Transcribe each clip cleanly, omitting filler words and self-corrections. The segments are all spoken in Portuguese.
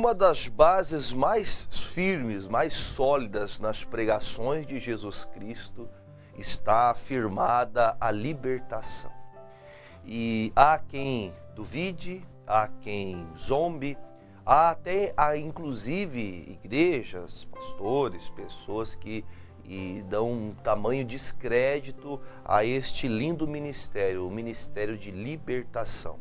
Uma das bases mais firmes, mais sólidas nas pregações de Jesus Cristo está afirmada a libertação. E há quem duvide, há quem zombe, há inclusive igrejas, pastores, pessoas que dão um tamanho descrédito a este lindo ministério, o ministério de libertação.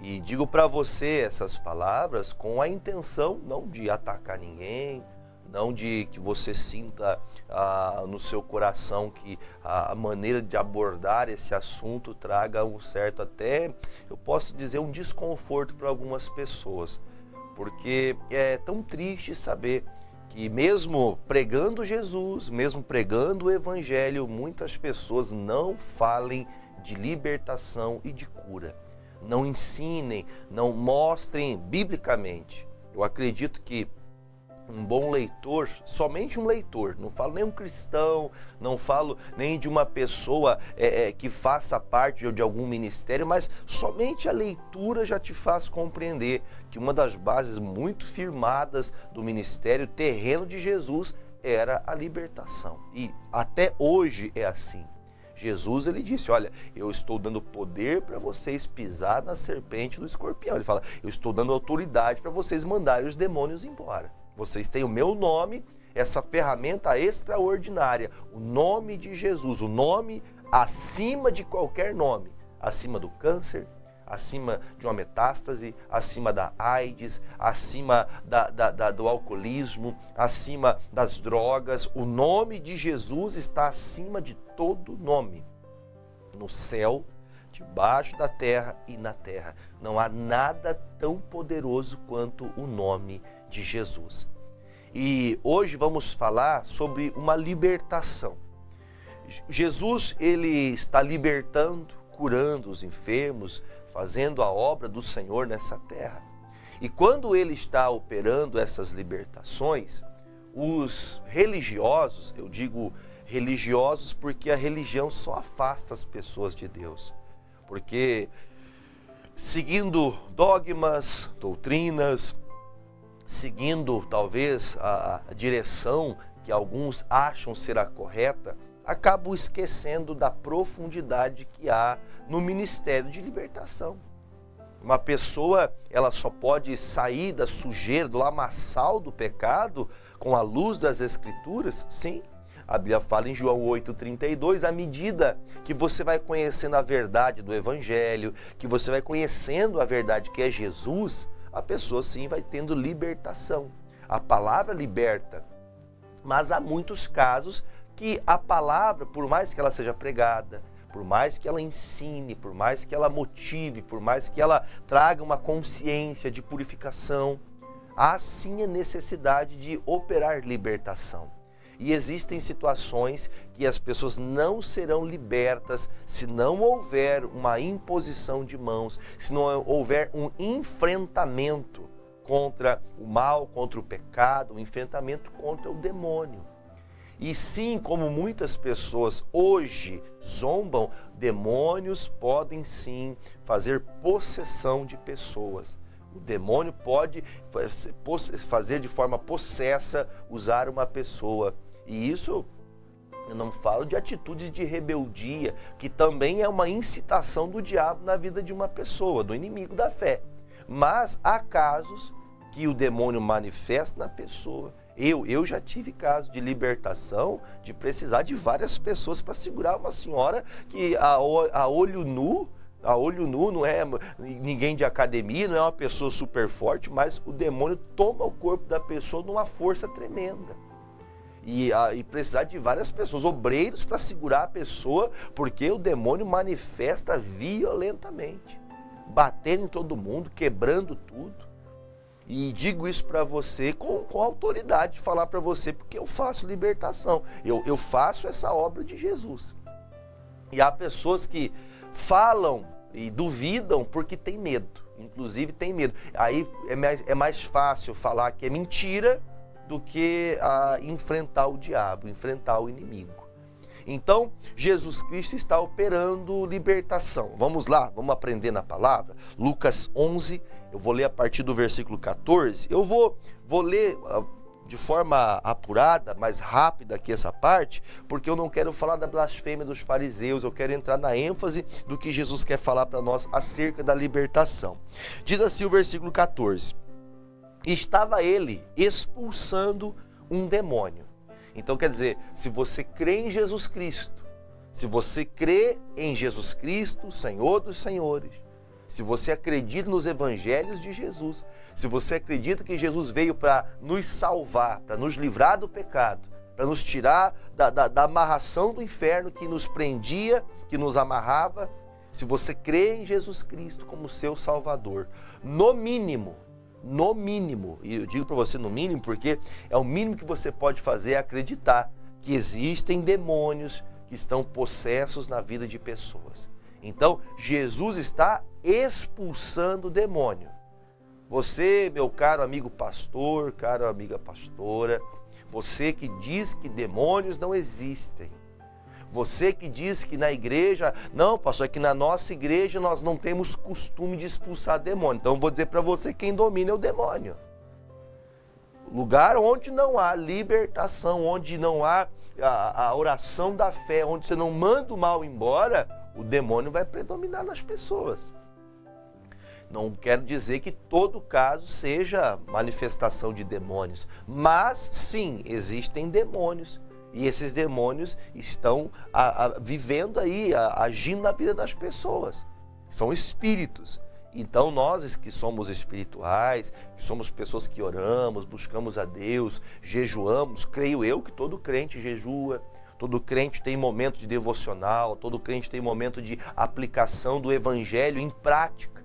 E digo para você essas palavras com a intenção não de atacar ninguém, não de que você sinta no seu coração que a maneira de abordar esse assunto traga um certo, até eu posso dizer, um desconforto para algumas pessoas. Porque é tão triste saber que mesmo pregando Jesus, mesmo pregando o Evangelho, muitas pessoas não falem de libertação e de cura. Não ensinem, não mostrem biblicamente. Eu acredito que um bom leitor, somente um leitor, não falo nem um cristão, não falo nem de uma pessoa que faça parte de algum ministério, mas somente a leitura já te faz compreender que uma das bases muito firmadas do ministério terreno de Jesus era a libertação. E até hoje é assim. Jesus, ele disse, olha, eu estou dando poder para vocês pisar na serpente e no escorpião. Ele fala, eu estou dando autoridade para vocês mandarem os demônios embora. Vocês têm o meu nome, essa ferramenta extraordinária, o nome de Jesus, o nome acima de qualquer nome, acima do câncer, acima de uma metástase, acima da AIDS, acima do alcoolismo, acima das drogas. O nome de Jesus está acima de todo nome, no céu, debaixo da terra e na terra. Não há nada tão poderoso quanto o nome de Jesus. E hoje vamos falar sobre uma libertação. Jesus, ele está libertando, curando os enfermos, fazendo a obra do Senhor nessa terra. E quando ele está operando essas libertações, os religiosos, eu digo religiosos porque a religião só afasta as pessoas de Deus. Porque seguindo dogmas, doutrinas, seguindo talvez a direção que alguns acham ser a correta, acabam esquecendo da profundidade que há no ministério de libertação. Uma pessoa, ela só pode sair da sujeira, do lamaçal do pecado com a luz das Escrituras? Sim, a Bíblia fala em João 8,32, à medida que você vai conhecendo a verdade do Evangelho, que você vai conhecendo a verdade que é Jesus, a pessoa sim vai tendo libertação. A palavra liberta, mas há muitos casos que a palavra, por mais que ela seja pregada, por mais que ela ensine, por mais que ela motive, por mais que ela traga uma consciência de purificação, há sim a necessidade de operar libertação. E existem situações que as pessoas não serão libertas se não houver uma imposição de mãos, se não houver um enfrentamento contra o mal, contra o pecado, um enfrentamento contra o demônio. E sim, como muitas pessoas hoje zombam, demônios podem sim fazer possessão de pessoas. O demônio pode fazer de forma possessa, usar uma pessoa. E isso, eu não falo de atitudes de rebeldia, que também é uma incitação do diabo na vida de uma pessoa, do inimigo da fé. Mas há casos que o demônio manifesta na pessoa. Eu já tive casos de libertação, de precisar de várias pessoas para segurar uma senhora que a olho nu não é ninguém de academia, não é uma pessoa super forte, mas o demônio toma o corpo da pessoa numa força tremenda. E precisar de várias pessoas, obreiros para segurar a pessoa, porque o demônio manifesta violentamente, batendo em todo mundo, quebrando tudo. E digo isso para você com autoridade, falar para você, porque eu faço libertação, eu faço essa obra de Jesus. E há pessoas que falam e duvidam porque tem medo, inclusive tem medo. Aí é mais fácil falar que é mentira do que enfrentar o diabo, enfrentar o inimigo. Então, Jesus Cristo está operando libertação. Vamos lá, vamos aprender na palavra. Lucas 11, eu vou ler a partir do versículo 14. Eu vou ler de forma apurada, mais rápida aqui essa parte, porque eu não quero falar da blasfêmia dos fariseus, eu quero entrar na ênfase do que Jesus quer falar para nós acerca da libertação. Diz assim o versículo 14. Estava ele expulsando um demônio. Então quer dizer, se você crê em Jesus Cristo, se você crê em Jesus Cristo, Senhor dos Senhores, se você acredita nos evangelhos de Jesus, se você acredita que Jesus veio para nos salvar, para nos livrar do pecado, para nos tirar da amarração do inferno que nos prendia, que nos amarrava, se você crê em Jesus Cristo como seu Salvador, no mínimo, e eu digo para você no mínimo porque é o mínimo que você pode fazer, é acreditar que existem demônios que estão possessos na vida de pessoas. Então, Jesus está expulsando o demônio. Você, meu caro amigo pastor, cara amiga pastora, você que diz que demônios não existem, você que diz que na igreja, não, pastor, é que na nossa igreja nós não temos costume de expulsar demônio. Então eu vou dizer para você, quem domina é o demônio. Lugar onde não há libertação, onde não há a oração da fé, onde você não manda o mal embora, o demônio vai predominar nas pessoas. Não quero dizer que todo caso seja manifestação de demônios, mas sim, existem demônios. E esses demônios estão vivendo aí, agindo na vida das pessoas. São espíritos. Então nós que somos espirituais, que somos pessoas que oramos, buscamos a Deus, jejuamos, creio eu que todo crente jejua, todo crente tem momento de devocional, todo crente tem momento de aplicação do evangelho em prática,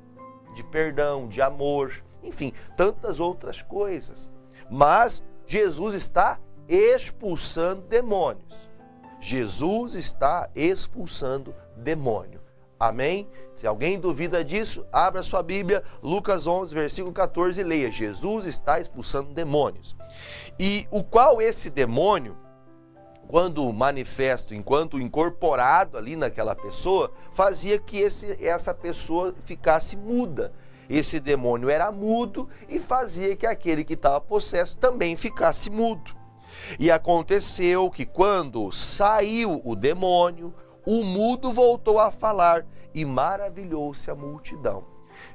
de perdão, de amor, enfim, tantas outras coisas. Mas Jesus está expulsando demônios. Jesus está expulsando demônio. Amém? Se alguém duvida disso, abra sua Bíblia, Lucas 11, versículo 14 e leia. Jesus está expulsando demônios. E o qual esse demônio, quando manifesto, enquanto incorporado ali naquela pessoa, fazia que essa pessoa ficasse muda. Esse demônio era mudo e fazia que aquele que estava possesso também ficasse mudo. E aconteceu que quando saiu o demônio, o mudo voltou a falar e maravilhou-se a multidão.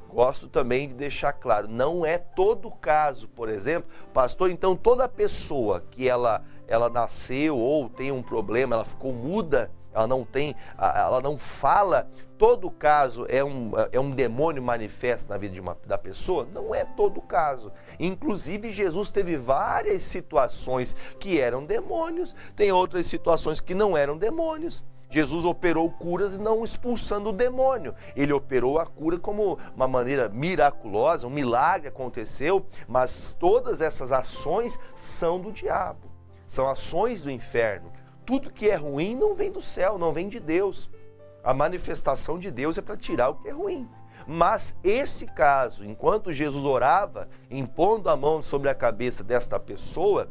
Gosto também de deixar claro, não é todo caso, por exemplo, pastor, então toda pessoa que ela nasceu ou tem um problema, ela ficou muda, ela não fala, todo caso é um demônio manifesto na vida da pessoa? Não é todo caso. Inclusive Jesus teve várias situações que eram demônios, tem outras situações que não eram demônios. Jesus operou curas não expulsando o demônio. Ele operou a cura como uma maneira miraculosa, um milagre aconteceu, mas todas essas ações são do diabo, são ações do inferno. Tudo que é ruim não vem do céu, não vem de Deus. A manifestação de Deus é para tirar o que é ruim. Mas esse caso, enquanto Jesus orava, impondo a mão sobre a cabeça desta pessoa,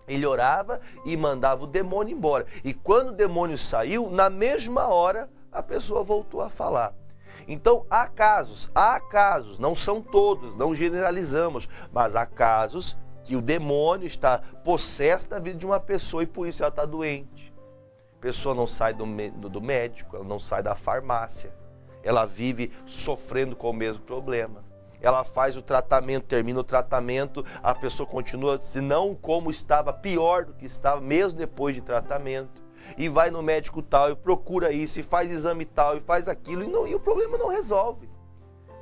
ele orava e mandava o demônio embora. E quando o demônio saiu, na mesma hora, a pessoa voltou a falar. Então, há casos, não são todos, não generalizamos, mas há casos que o demônio está possesso na vida de uma pessoa e por isso ela está doente. A pessoa não sai do médico, ela não sai da farmácia, ela vive sofrendo com o mesmo problema. Ela faz o tratamento, termina o tratamento, a pessoa continua, se não como estava, pior do que estava, mesmo depois de tratamento. E vai no médico tal, e procura isso, e faz exame tal, e faz aquilo, e o problema não resolve.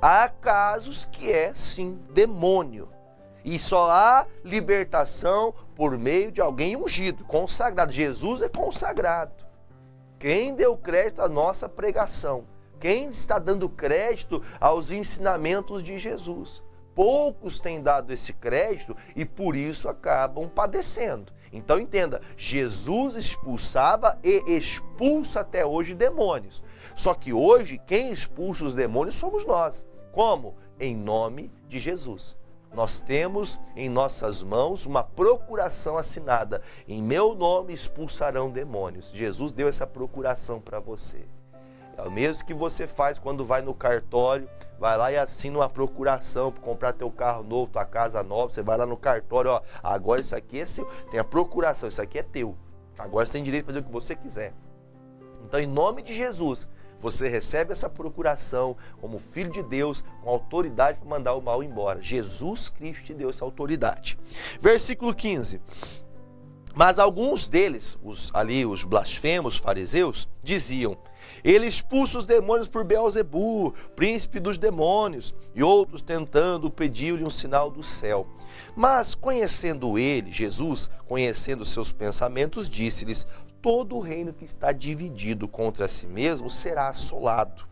Há casos que é, sim, demônio. E só há libertação por meio de alguém ungido, consagrado. Jesus é consagrado. Quem deu crédito à nossa pregação? Quem está dando crédito aos ensinamentos de Jesus? Poucos têm dado esse crédito e por isso acabam padecendo. Então entenda, Jesus expulsava e expulsa até hoje demônios. Só que hoje quem expulsa os demônios somos nós. Como? Em nome de Jesus. Nós temos em nossas mãos uma procuração assinada. Em meu nome expulsarão demônios. Jesus deu essa procuração para você. É o mesmo que você faz quando vai no cartório, vai lá e assina uma procuração para comprar teu carro novo, tua casa nova. Você vai lá no cartório, ó, agora isso aqui é seu. Tem a procuração, isso aqui é teu. Agora você tem direito de fazer o que você quiser. Então, em nome de Jesus, você recebe essa procuração como filho de Deus, com autoridade para mandar o mal embora. Jesus Cristo te deu essa autoridade. Versículo 15. Mas alguns deles, os blasfemos, fariseus, diziam: ele expulsa os demônios por Beelzebu, príncipe dos demônios, e outros tentando pediam-lhe um sinal do céu. Mas conhecendo ele, Jesus, conhecendo seus pensamentos, disse-lhes: todo o reino que está dividido contra si mesmo será assolado,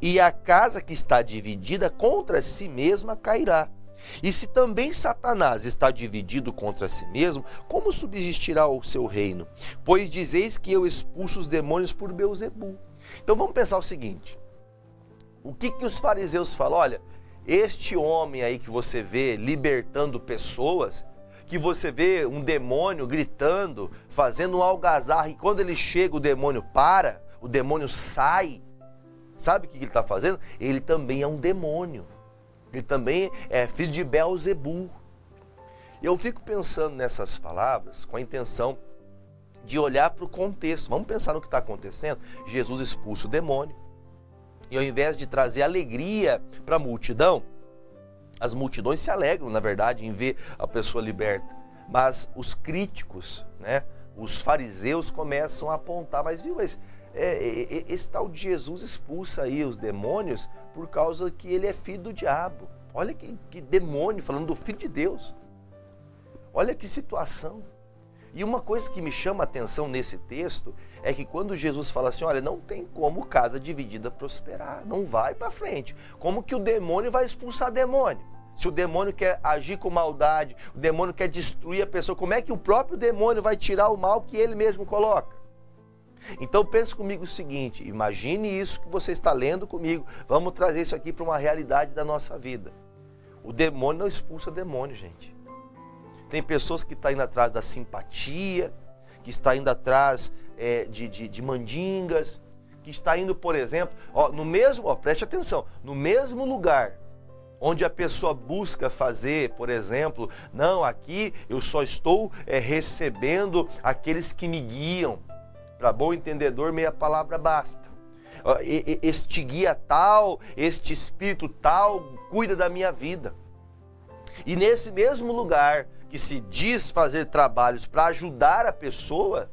e a casa que está dividida contra si mesma cairá. E se também Satanás está dividido contra si mesmo, como subsistirá o seu reino? Pois dizeis que eu expulso os demônios por Beelzebu. Então vamos pensar o seguinte: o que os fariseus falam? Olha, este homem aí que você vê libertando pessoas, que você vê um demônio gritando, fazendo um algazarra, e quando ele chega o demônio para, o demônio sai. Sabe o que ele está fazendo? Ele também é um demônio. Ele também é filho de Beelzebu. Eu fico pensando nessas palavras com a intenção de olhar para o contexto. Vamos pensar no que está acontecendo. Jesus expulsa o demônio. E ao invés de trazer alegria para a multidão, as multidões se alegram, na verdade, em ver a pessoa liberta. Mas os críticos, né, os fariseus começam a apontar, mas viu, esse tal de Jesus expulsa aí os demônios por causa que ele é filho do diabo. Olha que demônio, falando do filho de Deus. Olha que situação. E uma coisa que me chama a atenção nesse texto é que quando Jesus fala assim, olha, não tem como casa dividida prosperar, não vai para frente. Como que o demônio vai expulsar demônio? Se o demônio quer agir com maldade, o demônio quer destruir a pessoa, como é que o próprio demônio vai tirar o mal que ele mesmo coloca? Então pense comigo o seguinte, imagine isso que você está lendo comigo, vamos trazer isso aqui para uma realidade da nossa vida. O demônio não expulsa demônio, gente. Tem pessoas que estão indo atrás da simpatia, que está indo atrás de mandingas, que está indo, por exemplo, preste atenção, no mesmo lugar onde a pessoa busca fazer, por exemplo, não, aqui eu só estou recebendo aqueles que me guiam. Para bom entendedor, meia palavra basta. Este guia tal, este espírito tal, cuida da minha vida. E nesse mesmo lugar que se diz fazer trabalhos para ajudar a pessoa,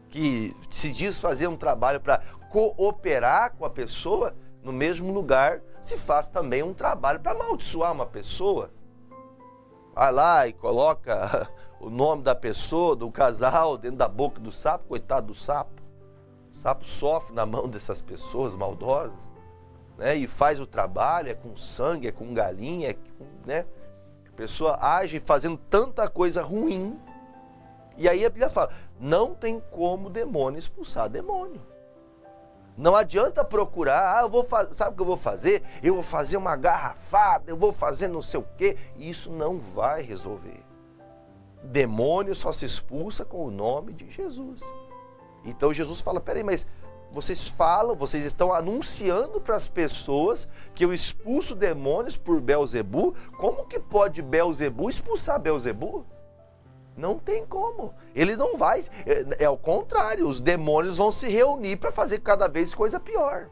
que se diz fazer um trabalho para cooperar com a pessoa, no mesmo lugar se faz também um trabalho para amaldiçoar uma pessoa. Vai lá e coloca o nome da pessoa, do casal, dentro da boca do sapo, coitado do sapo. O sapo sofre na mão dessas pessoas maldosas, né? E faz o trabalho, é com sangue, é com galinha, né? A pessoa age fazendo tanta coisa ruim. E aí a Bíblia fala, não tem como demônio expulsar demônio. Não adianta procurar, sabe o que eu vou fazer? Eu vou fazer uma garrafada, eu vou fazer não sei o quê. Isso não vai resolver. Demônio só se expulsa com o nome de Jesus. Então Jesus fala, peraí, mas vocês estão anunciando para as pessoas que eu expulso demônios por Beelzebu. Como que pode Beelzebu expulsar Beelzebu? Não tem como. Ele não vai, é o contrário, os demônios vão se reunir para fazer cada vez coisa pior.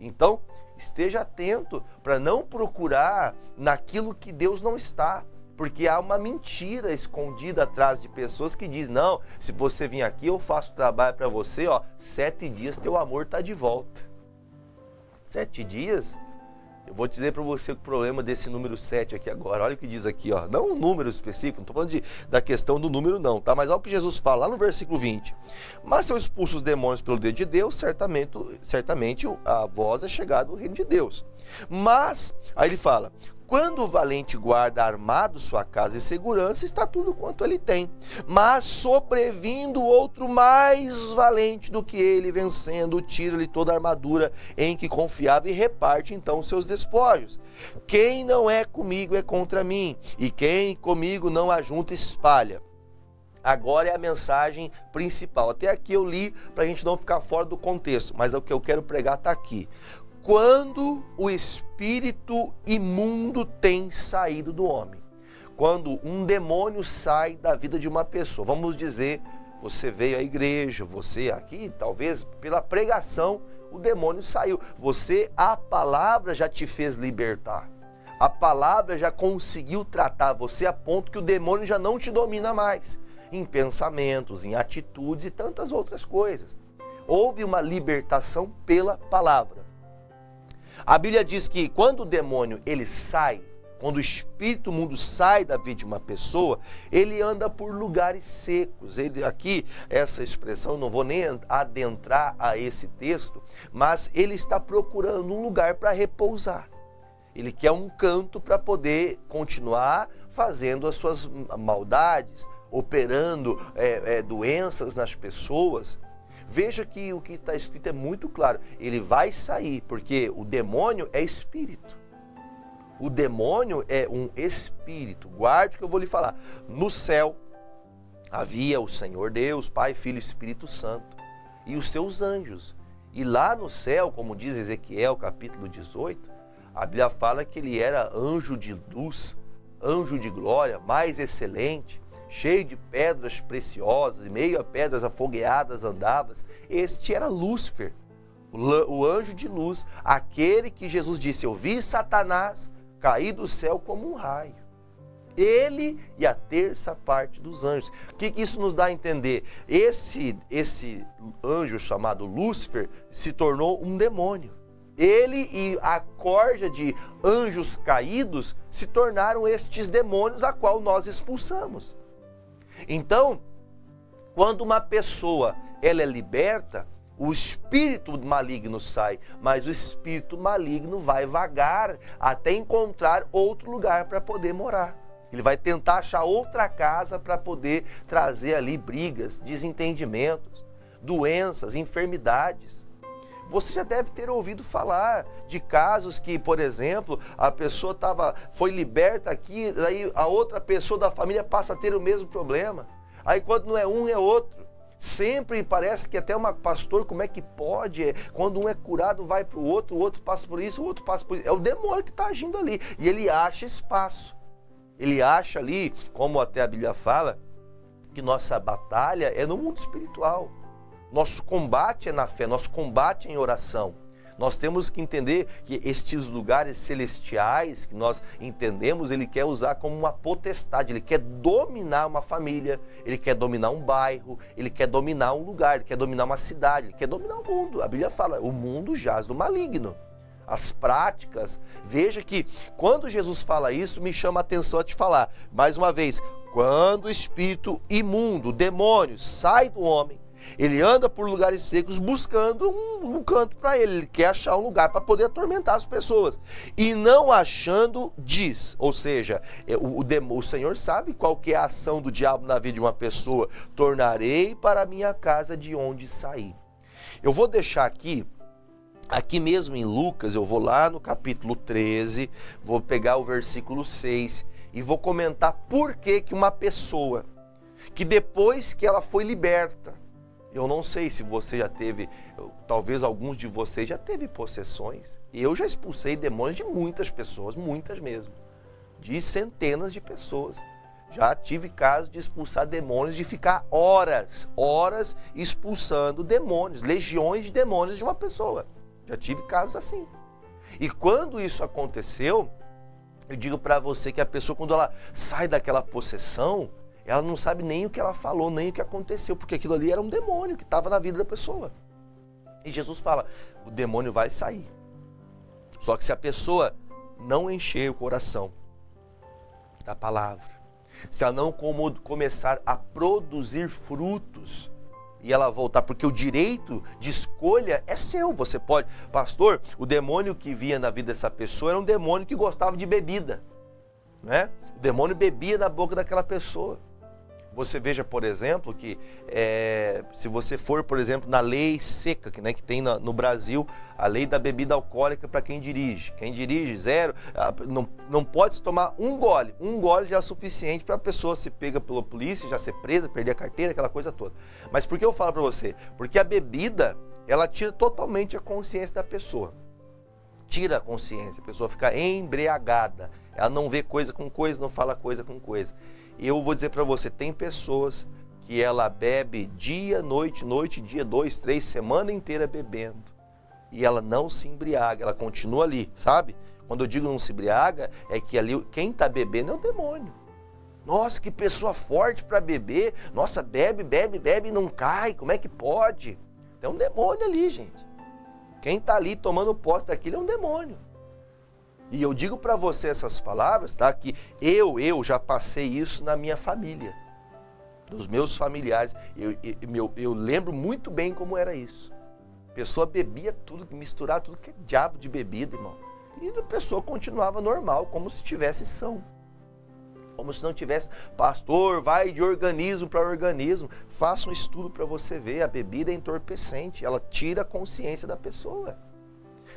Então, esteja atento para não procurar naquilo que Deus não está. Porque há uma mentira escondida atrás de pessoas que dizem, não, se você vir aqui eu faço trabalho para você, 7 dias teu amor está de volta. 7 dias? Eu vou dizer para você o problema desse número 7 aqui agora. Olha o que diz aqui, não um número específico, não estou falando da questão do número não, tá? Mas olha o que Jesus fala lá no versículo 20. Mas se eu expulso os demônios pelo dedo de Deus, certamente a vós é chegado o reino de Deus. Mas, aí ele fala, Quando o valente guarda armado sua casa em segurança, está tudo quanto ele tem. Mas sobrevindo outro mais valente do que ele, vencendo, tira-lhe toda a armadura em que confiava e reparte então seus despojos. Quem não é comigo é contra mim, e quem comigo não ajunta espalha. Agora é a mensagem principal. Até aqui eu li para a gente não ficar fora do contexto, mas o que eu quero pregar está aqui. Quando o espírito imundo tem saído do homem, quando um demônio sai da vida de uma pessoa, vamos dizer, você veio à igreja, você aqui, talvez pela pregação, o demônio saiu. A palavra já te fez libertar. A palavra já conseguiu tratar você a ponto que o demônio já não te domina mais, em pensamentos, em atitudes e tantas outras coisas. Houve uma libertação pela palavra. A Bíblia diz que quando o demônio ele sai, quando o espírito imundo sai da vida de uma pessoa, ele anda por lugares secos. Aqui, essa expressão, não vou nem adentrar a esse texto, mas ele está procurando um lugar para repousar. Ele quer um canto para poder continuar fazendo as suas maldades, operando doenças nas pessoas. Veja que o que está escrito é muito claro. Ele vai sair, porque o demônio é espírito. O demônio é um espírito. Guarde o que eu vou lhe falar. No céu havia o Senhor Deus, Pai, Filho e Espírito Santo, e os seus anjos. E lá no céu, como diz Ezequiel, capítulo 18, a Bíblia fala que ele era anjo de luz, anjo de glória, mais excelente, cheio de pedras preciosas, e meio a pedras afogueadas andavas. Este era Lúcifer, o anjo de luz, aquele que Jesus disse: eu vi Satanás cair do céu como um raio. Ele e a terça parte dos anjos. O que isso nos dá a entender? Esse anjo chamado Lúcifer se tornou um demônio. Ele e a corja de anjos caídos se tornaram estes demônios a qual nós expulsamos. Então, quando uma pessoa ela é liberta, o espírito maligno sai, mas o espírito maligno vai vagar até encontrar outro lugar para poder morar. Ele vai tentar achar outra casa para poder trazer ali brigas, desentendimentos, doenças, enfermidades. Você já deve ter ouvido falar de casos que, por exemplo, a pessoa foi liberta aqui, aí a outra pessoa da família passa a ter o mesmo problema. Aí quando não é um, é outro. Sempre parece que até uma pastor, como é que pode? Quando um é curado, vai para o outro passa por isso, o outro passa por isso. É o demônio que está agindo ali. E ele acha espaço. Ele acha ali, como até a Bíblia fala, que nossa batalha é no mundo espiritual. Nosso combate é na fé, nosso combate é em oração. Nós temos que entender que estes lugares celestiais que nós entendemos, ele quer usar como uma potestade, ele quer dominar uma família, ele quer dominar um bairro, ele quer dominar um lugar, ele quer dominar uma cidade, ele quer dominar o mundo. A Bíblia fala, o mundo jaz do maligno. As práticas, veja que quando Jesus fala isso, me chama a atenção a te falar, mais uma vez, quando o espírito imundo, o demônio, sai do homem, ele anda por lugares secos buscando um canto para ele. Ele quer achar um lugar para poder atormentar as pessoas. E não achando, diz. Ou seja, o Senhor sabe qual que é a ação do diabo na vida de uma pessoa. Tornarei para a minha casa de onde saí. Eu vou deixar aqui mesmo em Lucas, eu vou lá no capítulo 13, vou pegar o versículo 6 e vou comentar por que uma pessoa que depois que ela foi liberta, eu não sei se você já teve, talvez alguns de vocês já teve possessões. Eu já expulsei demônios de muitas pessoas, muitas mesmo. De centenas de pessoas. Já tive casos de expulsar demônios, de ficar horas expulsando demônios, legiões de demônios de uma pessoa. Já tive casos assim. E quando isso aconteceu, eu digo para você que a pessoa, quando ela sai daquela possessão, ela não sabe nem o que ela falou, nem o que aconteceu, porque aquilo ali era um demônio que estava na vida da pessoa. E Jesus fala, o demônio vai sair. Só que se a pessoa não encher o coração da palavra, se ela não começar a produzir frutos, e ela voltar, porque o direito de escolha é seu, você pode. Pastor, o demônio que via na vida dessa pessoa era um demônio que gostava de bebida, né? O demônio bebia na boca daquela pessoa. Você veja, por exemplo, que se você for, por exemplo, na lei seca, que tem no Brasil, a lei da bebida alcoólica para quem dirige. Quem dirige, zero, não pode se tomar um gole. Um gole já é suficiente para a pessoa ser pega pela polícia, já ser presa, perder a carteira, aquela coisa toda. Mas por que eu falo para você? Porque a bebida, ela tira totalmente a consciência da pessoa. Tira a consciência, a pessoa fica embriagada. Ela não vê coisa com coisa, não fala coisa com coisa. Eu vou dizer para você, tem pessoas que ela bebe dia, noite, dia, 2, 3, semana inteira bebendo. E ela não se embriaga, ela continua ali, sabe? Quando eu digo não se embriaga, é que ali quem está bebendo é o demônio. Nossa, que pessoa forte para beber. Nossa, bebe e não cai, como é que pode? Tem um demônio ali, gente. Quem está ali tomando posse daquilo é um demônio. E eu digo para você essas palavras, tá? Que eu já passei isso na minha família, dos meus familiares. Eu lembro muito bem como era isso. A pessoa bebia tudo, misturava tudo que é diabo de bebida, irmão. E a pessoa continuava normal, como se tivesse são. Como se não tivesse. Pastor, vai de organismo para organismo. Faça um estudo para você ver. A bebida é entorpecente, ela tira a consciência da pessoa.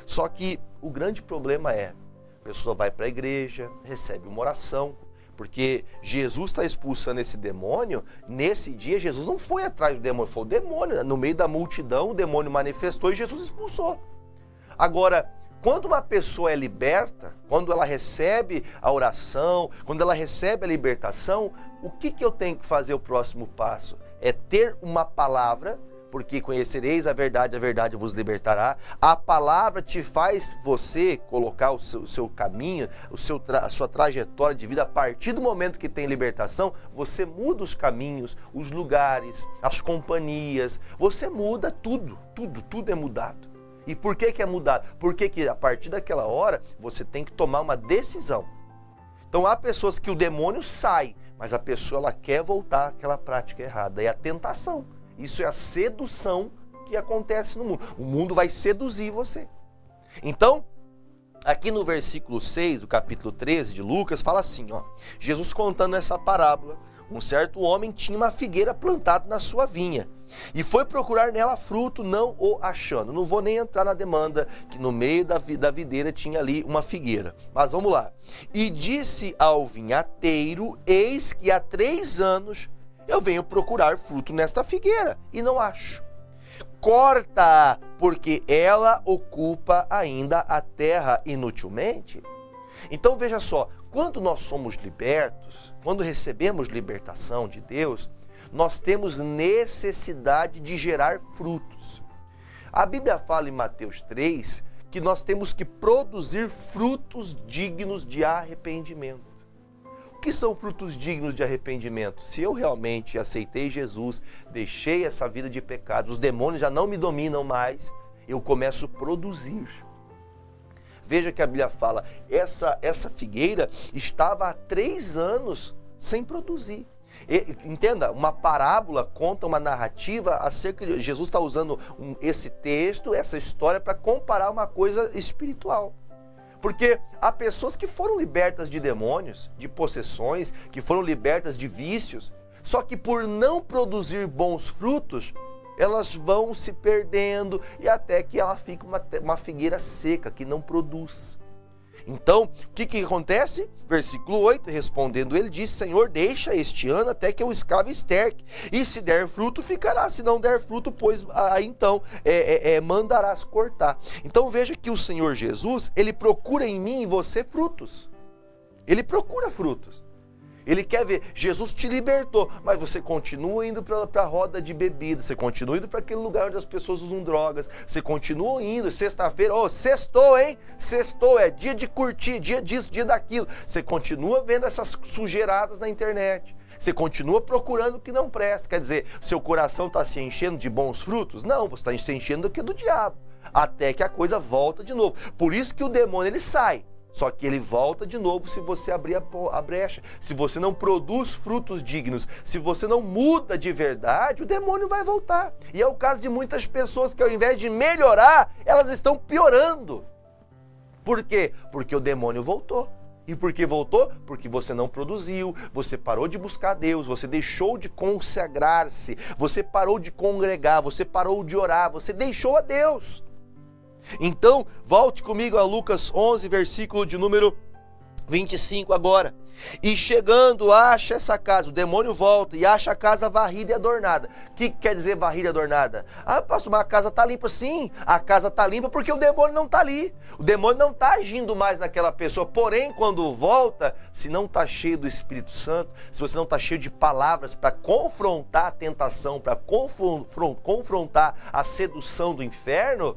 Só que o grande problema é, a pessoa vai para a igreja, recebe uma oração, porque Jesus está expulsando esse demônio. Nesse dia, Jesus não foi atrás do demônio, foi o demônio. No meio da multidão, o demônio manifestou e Jesus expulsou. Agora, quando uma pessoa é liberta, quando ela recebe a oração, quando ela recebe a libertação, o que eu tenho que fazer o próximo passo? É ter uma palavra, porque conhecereis a verdade vos libertará. A palavra te faz você colocar o seu caminho, a sua trajetória de vida. A partir do momento que tem libertação, você muda os caminhos, os lugares, as companhias, você muda tudo é mudado. E por que é mudado? Porque a partir daquela hora, você tem que tomar uma decisão. Então há pessoas que o demônio sai, mas a pessoa ela quer voltar àquela prática errada, é a tentação. Isso é a sedução que acontece no mundo. O mundo vai seduzir você. Então, aqui no versículo 6 do capítulo 13 de Lucas, fala assim, ó, Jesus contando essa parábola, um certo homem tinha uma figueira plantada na sua vinha e foi procurar nela fruto, não o achando. Não vou nem entrar na demanda, que no meio da videira tinha ali uma figueira. Mas vamos lá. E disse ao vinhateiro, eis que há 3 anos eu venho procurar fruto nesta figueira e não acho. Corta, porque ela ocupa ainda a terra inutilmente. Então veja só, quando nós somos libertos, quando recebemos libertação de Deus, nós temos necessidade de gerar frutos. A Bíblia fala em Mateus 3 que nós temos que produzir frutos dignos de arrependimento. O que são frutos dignos de arrependimento? Se eu realmente aceitei Jesus, deixei essa vida de pecado, os demônios já não me dominam mais, eu começo a produzir. Veja que a Bíblia fala, essa figueira estava há 3 anos sem produzir. Entenda, uma parábola conta uma narrativa acerca de... Jesus está usando esse texto, essa história, para comparar uma coisa espiritual. Porque há pessoas que foram libertas de demônios, de possessões, que foram libertas de vícios, só que por não produzir bons frutos, elas vão se perdendo e até que ela fica uma figueira seca, que não produz. Então, o que acontece? Versículo 8, respondendo ele, disse, Senhor, deixa este ano até que eu escave e esterque, e se der fruto, ficará, se não der fruto, pois então mandarás cortar. Então veja que o Senhor Jesus, ele procura em mim e em você frutos. Ele procura frutos. Ele quer ver, Jesus te libertou, mas você continua indo para a roda de bebida, você continua indo para aquele lugar onde as pessoas usam drogas, você continua indo, sexta-feira, sextou, hein? Sextou, é dia de curtir, dia disso, dia daquilo. Você continua vendo essas sujeiradas na internet, você continua procurando o que não presta. Quer dizer, seu coração está se enchendo de bons frutos? Não, você está se enchendo do diabo, até que a coisa volta de novo. Por isso que o demônio ele sai. Só que ele volta de novo se você abrir a brecha. Se você não produz frutos dignos, se você não muda de verdade, o demônio vai voltar. E é o caso de muitas pessoas que ao invés de melhorar, elas estão piorando. Por quê? Porque o demônio voltou. E por que voltou? Porque você não produziu, você parou de buscar Deus, você deixou de consagrar-se, você parou de congregar, você parou de orar, você deixou a Deus. Então, volte comigo a Lucas 11, versículo de número 25 agora. E chegando, acha essa casa, o demônio volta e acha a casa varrida e adornada. O que quer dizer varrida e adornada? Ah, pastor, mas a casa está limpa. Sim, a casa está limpa porque o demônio não está ali. O demônio não está agindo mais naquela pessoa. Porém, quando volta, se não está cheio do Espírito Santo, se você não está cheio de palavras para confrontar a tentação, para confrontar a sedução do inferno,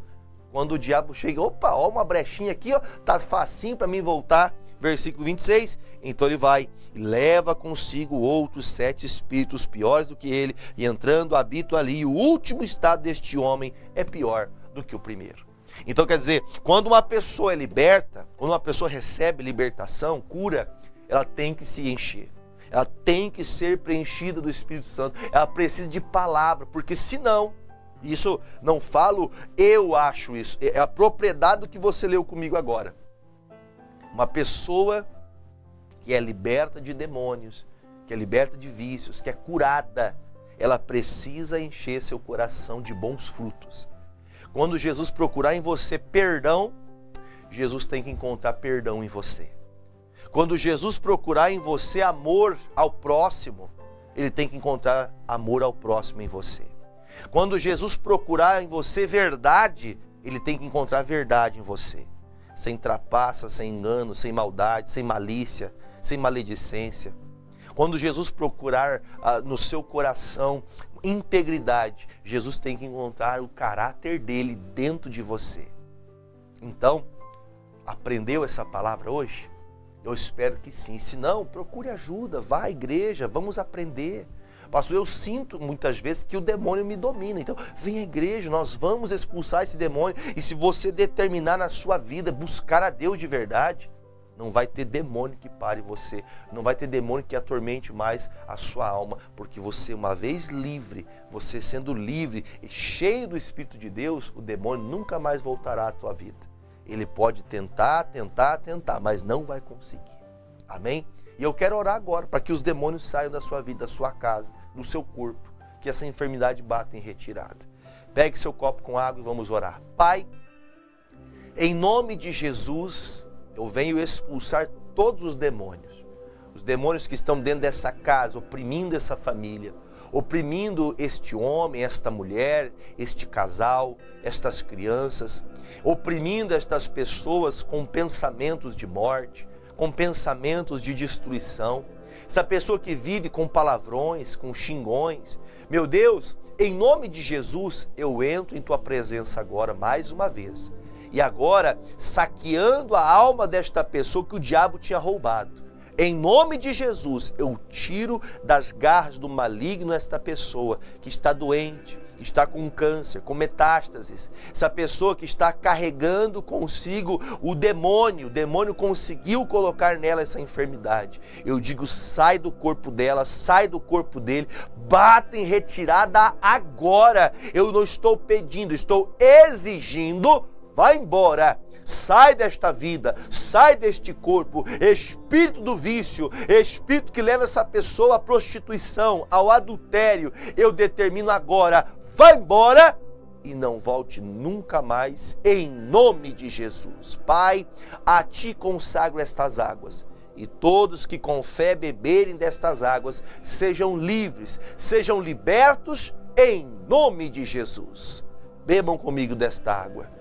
quando o diabo chega, opa, ó, uma brechinha aqui, ó, tá facinho para mim voltar. Versículo 26, então ele vai e leva consigo outros 7 espíritos piores do que ele, e entrando habitam ali, e o último estado deste homem é pior do que o primeiro. Então quer dizer, quando uma pessoa é liberta, quando uma pessoa recebe libertação, cura, ela tem que se encher. Ela tem que ser preenchida do Espírito Santo, ela precisa de palavra, porque senão, isso não falo, eu acho isso, é a propriedade do que você leu comigo agora. Uma pessoa que é liberta de demônios, que é liberta de vícios, que é curada, ela precisa encher seu coração de bons frutos. Quando Jesus procurar em você perdão, Jesus tem que encontrar perdão em você. Quando Jesus procurar em você amor ao próximo, ele tem que encontrar amor ao próximo em você. Quando Jesus procurar em você verdade, ele tem que encontrar verdade em você. Sem trapaça, sem engano, sem maldade, sem malícia, sem maledicência. Quando Jesus procurar no seu coração integridade, Jesus tem que encontrar o caráter dele dentro de você. Então, aprendeu essa palavra hoje? Eu espero que sim. Se não, procure ajuda, vá à igreja, vamos aprender. Pastor, eu sinto muitas vezes que o demônio me domina. Então, vem à igreja, nós vamos expulsar esse demônio. E se você determinar na sua vida buscar a Deus de verdade, não vai ter demônio que pare você. Não vai ter demônio que atormente mais a sua alma. Porque você, uma vez livre, você sendo livre e cheio do Espírito de Deus, o demônio nunca mais voltará à tua vida. Ele pode tentar, mas não vai conseguir. Amém? E eu quero orar agora para que os demônios saiam da sua vida, da sua casa, do seu corpo, que essa enfermidade bata em retirada. Pegue seu copo com água e vamos orar. Pai, em nome de Jesus, eu venho expulsar todos os demônios que estão dentro dessa casa, oprimindo essa família, oprimindo este homem, esta mulher, este casal, estas crianças, oprimindo estas pessoas com pensamentos de morte, com pensamentos de destruição, essa pessoa que vive com palavrões, com xingões. Meu Deus, em nome de Jesus, eu entro em tua presença agora mais uma vez. E agora, saqueando a alma desta pessoa que o diabo tinha roubado. Em nome de Jesus, eu tiro das garras do maligno esta pessoa que está doente, está com câncer, com metástases. Essa pessoa que está carregando consigo o demônio conseguiu colocar nela essa enfermidade. Eu digo, sai do corpo dela, sai do corpo dele, bata em retirada agora. Eu não estou pedindo, estou exigindo, vai embora. Sai desta vida, sai deste corpo, espírito do vício, espírito que leva essa pessoa à prostituição, ao adultério, eu determino agora, vai embora e não volte nunca mais, em nome de Jesus. Pai, a Ti consagro estas águas, e todos que com fé beberem destas águas sejam livres, sejam libertos, em nome de Jesus. Bebam comigo desta água.